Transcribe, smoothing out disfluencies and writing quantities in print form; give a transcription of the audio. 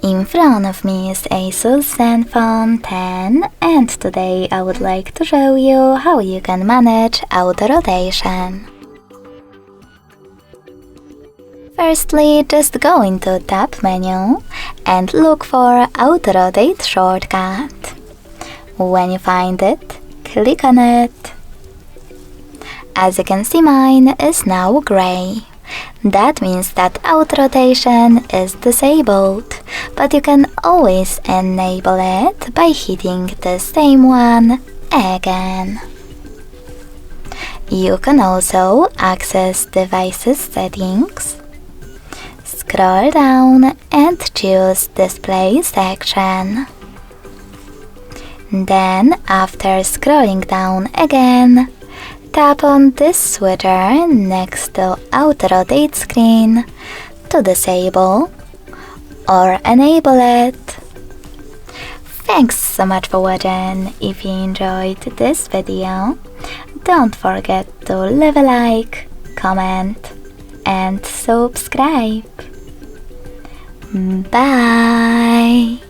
In front of me is ASUS Zenfone 10, and today I would like to show you how you can manage auto rotation. Firstly, just go into Tab menu and look for Auto Rotate shortcut. When you find it, click on it. As you can see, mine is now gray. That means that auto rotation is disabled, but you can always enable it by hitting the same one again. You can also access devices settings, scroll down and choose display section. Then, after scrolling down again, tap on this switcher next to Auto Rotate screen to disable or enable it. Thanks so much for watching. If you enjoyed this video, don't forget to leave a like, comment and subscribe. Bye!